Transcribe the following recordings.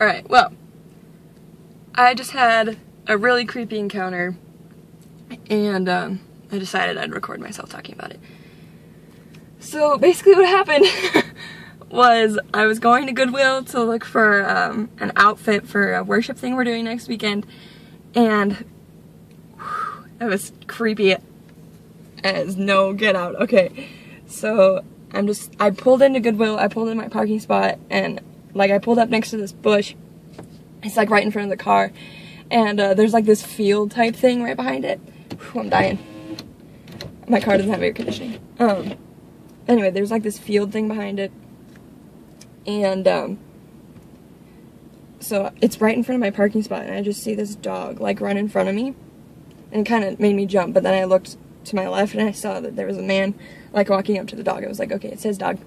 Alright, well, I just had a really creepy encounter, and I decided I'd record myself talking about it. So basically what happened was I was going to Goodwill to look for an outfit for a worship thing we're doing next weekend, and it was creepy as no get out. Okay, so I pulled into Goodwill, I pulled in my parking spot, and like I pulled up next to this bush. It's like right in front of the car, and there's like this field type thing right behind it. Whew, I'm dying. My car doesn't have air conditioning. Anyway, there's like this field thing behind it, and so it's right in front of my parking spot, and I just see this dog like run in front of me, and it kind of made me jump. But then I looked to my left, and I saw that there was a man like walking up to the dog. I was like, okay, it's his dog.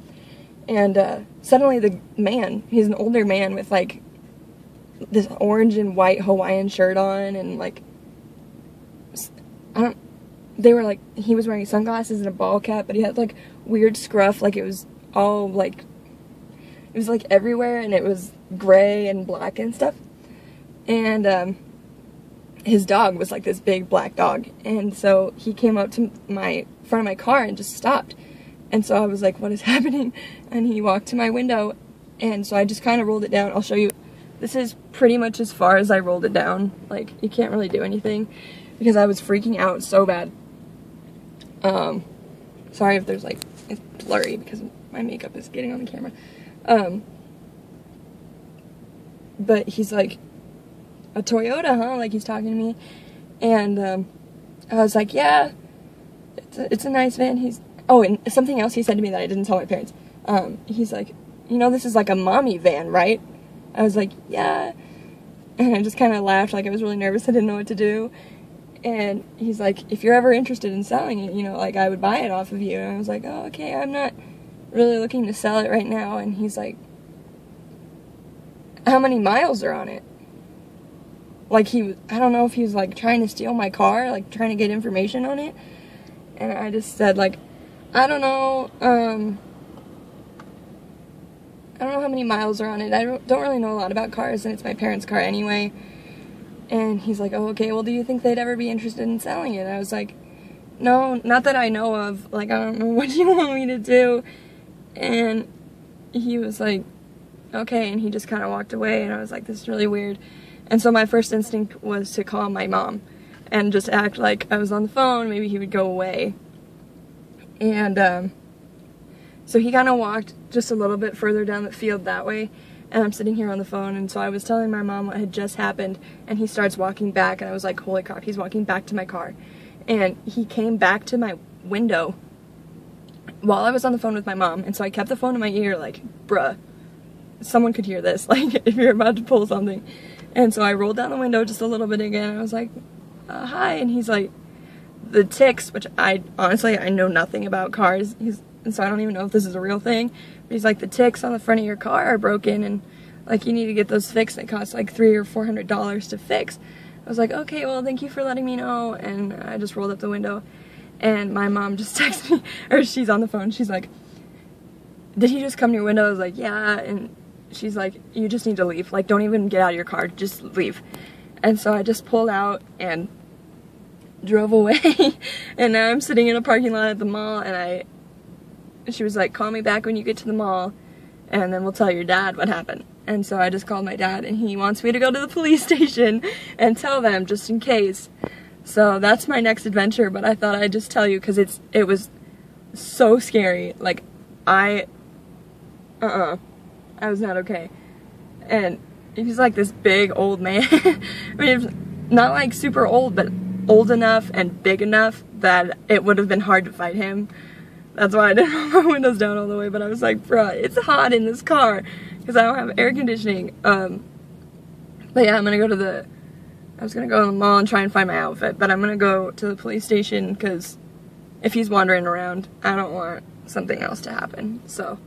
And suddenly the man, he's an older man with like this orange and white Hawaiian shirt on, and like they were like, he was wearing sunglasses and a ball cap, but he had like weird scruff, like it was all like, it was like everywhere, and it was gray and black and stuff. And his dog was like this big black dog, and so he came up to my front of my car and just stopped. And so I was like, what is happening? And he walked to my window, and so I just kind of rolled it down. I'll show you. This is pretty much as far as I rolled it down. Like, you can't really do anything because I was freaking out so bad. Sorry if there's like, it's blurry because my makeup is getting on the camera. But he's like, a Toyota, huh? Like, he's talking to me. And I was like, yeah, it's a nice van. Oh, and something else he said to me that I didn't tell my parents. He's like, you know, this is like a mommy van, right? I was like, yeah. And I just kind of laughed, like I was really nervous. I didn't know what to do. And he's like, if you're ever interested in selling it, you know, like I would buy it off of you. And I was like, oh, okay, I'm not really looking to sell it right now. And he's like, how many miles are on it? Like I don't know if he was like trying to steal my car, like trying to get information on it. And I just said like, I don't know how many miles are on it. I don't really know a lot about cars, and it's my parents' car anyway. And he's like, oh, okay, well, do you think they'd ever be interested in selling it? And I was like, no, not that I know of. Like, I don't know what you want me to do. And he was like, okay, and he just kind of walked away, and I was like, this is really weird. And so my first instinct was to call my mom and just act like I was on the phone, maybe he would go away. And so he kind of walked just a little bit further down the field that way, and I'm sitting here on the phone, and so I was telling my mom what had just happened, and he starts walking back, and I was like, holy crap, he's walking back to my car. And he came back to my window while I was on the phone with my mom, and so I kept the phone in my ear like, bruh, someone could hear this, like, if you're about to pull something. And so I rolled down the window just a little bit again, and I was like, hi, and he's like, the ticks, which honestly, I know nothing about cars, and so I don't even know if this is a real thing, but he's like, the ticks on the front of your car are broken, and like, you need to get those fixed, and it costs like $300 or $400 to fix. I was like, okay, well, thank you for letting me know, and I just rolled up the window, and my mom just texted me, or she's on the phone, she's like, did he just come to your window? I was like, yeah, and she's like, you just need to leave, like, don't even get out of your car, just leave. And so I just pulled out and drove away, and now I'm sitting in a parking lot at the mall, and she was like, call me back when you get to the mall, and then we'll tell your dad what happened. And so I just called my dad, and he wants me to go to the police station and tell them, just in case. So that's my next adventure, but I thought I'd just tell you, because it was so scary. Like, I was not okay. And he's like this big old man. I mean, not like super old, but old enough and big enough that it would have been hard to fight him. That's why I didn't roll my windows down all the way, but I was like, bruh, it's hot in this car because I don't have air conditioning. But yeah, I was gonna go to the mall and try and find my outfit, but I'm gonna go to the police station because if he's wandering around, I don't want something else to happen. So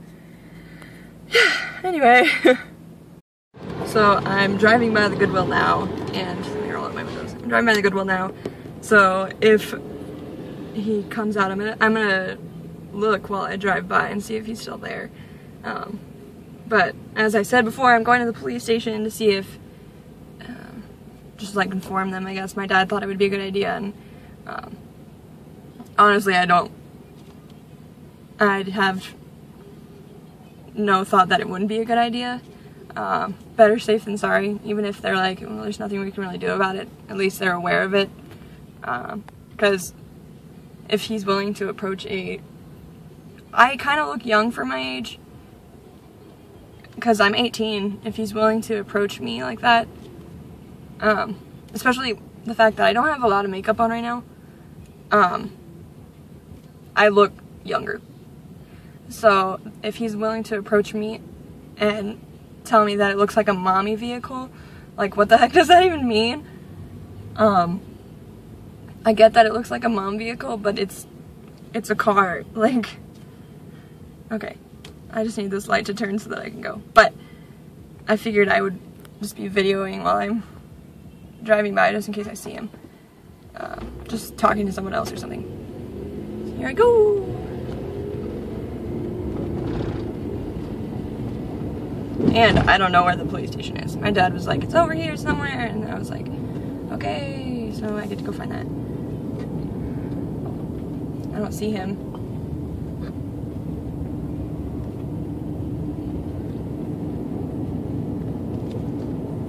yeah, anyway. So I'm driving by the Goodwill now, and let me roll up my windows. I'm driving by the Goodwill now, so if he comes out, I'm gonna look while I drive by and see if he's still there. But as I said before, I'm going to the police station to see if, just like inform them, I guess. My dad thought it would be a good idea, and honestly, I'd have no thought that it wouldn't be a good idea. Better safe than sorry, even if they're like, well, there's nothing we can really do about it. At least they're aware of it. Because if he's willing to approach I kind of look young for my age, because I'm 18. If he's willing to approach me like that, especially the fact that I don't have a lot of makeup on right now, I look younger. So if he's willing to approach me and tell me that it looks like a mommy vehicle, like, what the heck does that even mean? I get that it looks like a mom vehicle, but it's a car. Like, okay, I just need this light to turn so that I can go. But I figured I would just be videoing while I'm driving by, just in case I see him. Just talking to someone else or something. So here I go! And I don't know where the police station is. My dad was like, it's over here somewhere, and I was like, okay, so I get to go find that. I don't see him.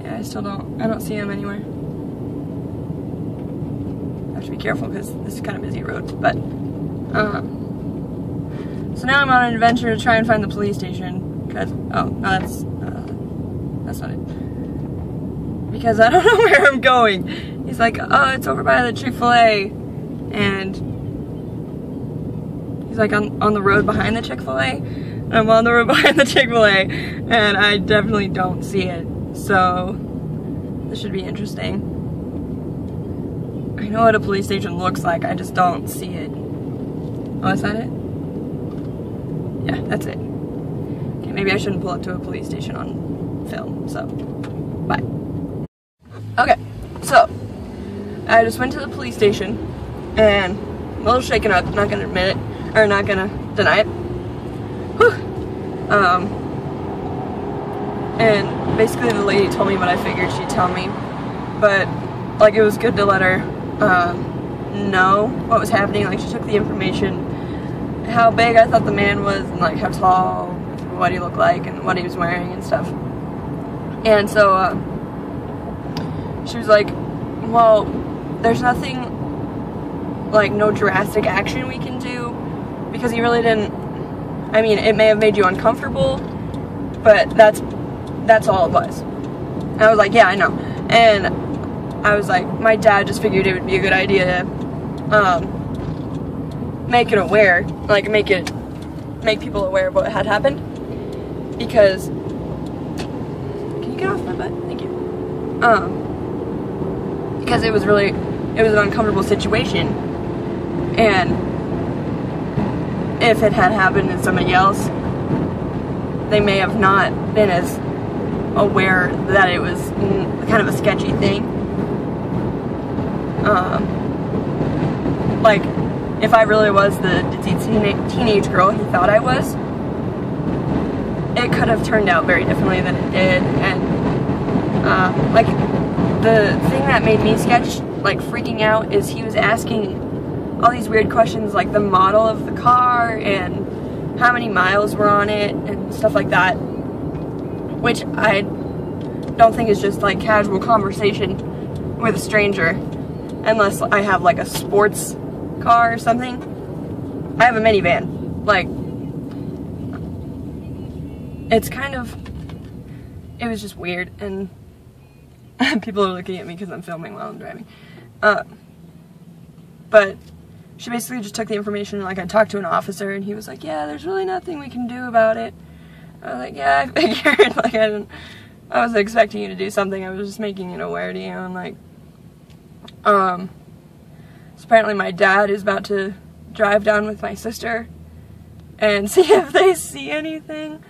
Yeah, I don't see him anywhere. I have to be careful because this is kind of busy road, but, so now I'm on an adventure to try and find the police station, because, oh, no, that's not it. Because I don't know where I'm going. He's like, oh, it's over by the Chick-fil-A, and he's like on the road behind the Chick-fil-A. I'm on the road behind the Chick-fil-A, and I definitely don't see it. So this should be interesting. I know what a police station looks like, I just don't see it. Oh, is that it? Yeah, that's it. Okay, maybe I shouldn't pull up to a police station on film, so bye. Okay, so I just went to the police station, and I'm a little shaken up, not gonna admit it, or not gonna deny it. Whew. And basically the lady told me what I figured she'd tell me, but like, it was good to let her know what was happening. Like, she took the information, how big I thought the man was, and like how tall, what he looked like, and what he was wearing and stuff. And so she was like, well, there's nothing, like, no drastic action we can do, because he really didn't, I mean, it may have made you uncomfortable, but that's all it was. And I was like, yeah, I know. And I was like, my dad just figured it would be a good idea to make it aware, like, make people aware of what had happened, because, can you get off my butt? Thank you. Because it was an uncomfortable situation, and if it had happened to somebody else, they may have not been as aware that it was kind of a sketchy thing. Like, if I really was the teenage girl he thought I was, it could have turned out very differently than it did. And like, the thing that made me freaking out is he was asking all these weird questions, like the model of the car and how many miles were on it and stuff like that, which I don't think is just like casual conversation with a stranger, unless I have like a sports car or something. I have a minivan. Like, it was just weird, and people are looking at me because I'm filming while I'm driving. But she basically just took the information, like, I talked to an officer, and he was like, yeah, there's really nothing we can do about it. I was like, yeah, I figured, like, I wasn't expecting you to do something, I was just making it aware to you, and like, so apparently my dad is about to drive down with my sister and see if they see anything.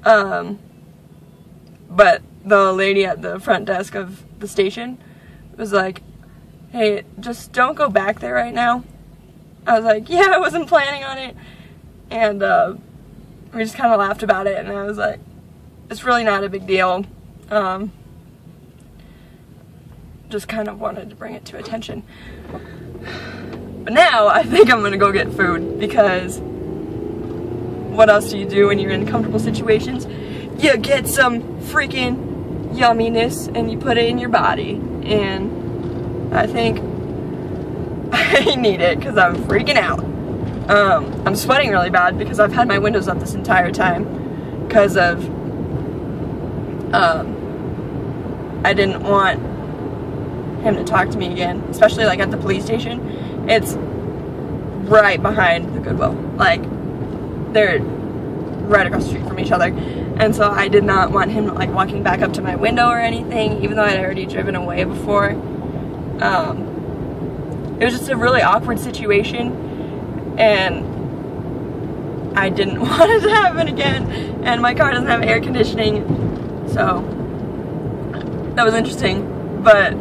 But the lady at the front desk of the station was like, hey, just don't go back there right now. I was like, yeah, I wasn't planning on it. And we just kind of laughed about it, and I was like, it's really not a big deal. Just kind of wanted to bring it to attention. But now I think I'm gonna go get food, because what else do you do when you're in comfortable situations? You get some freaking yumminess and you put it in your body. And I think I need it because I'm freaking out. I'm sweating really bad because I've had my windows up this entire time because of I didn't want him to talk to me again, especially like at the police station. It's right behind the Goodwill. Like, they're right across the street from each other. And so I did not want him like walking back up to my window or anything, even though I'd already driven away before. It was just a really awkward situation, and I didn't want it to happen again. And my car doesn't have air conditioning, so that was interesting. But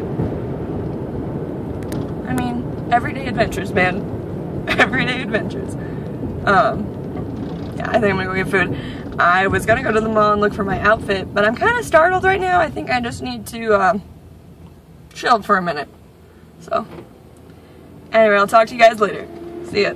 I mean, everyday adventures, man. Everyday adventures. Yeah, I think I'm gonna go get food. I was gonna go to the mall and look for my outfit, but I'm kind of startled right now. I think I just need to chill for a minute. So, anyway, I'll talk to you guys later. See ya.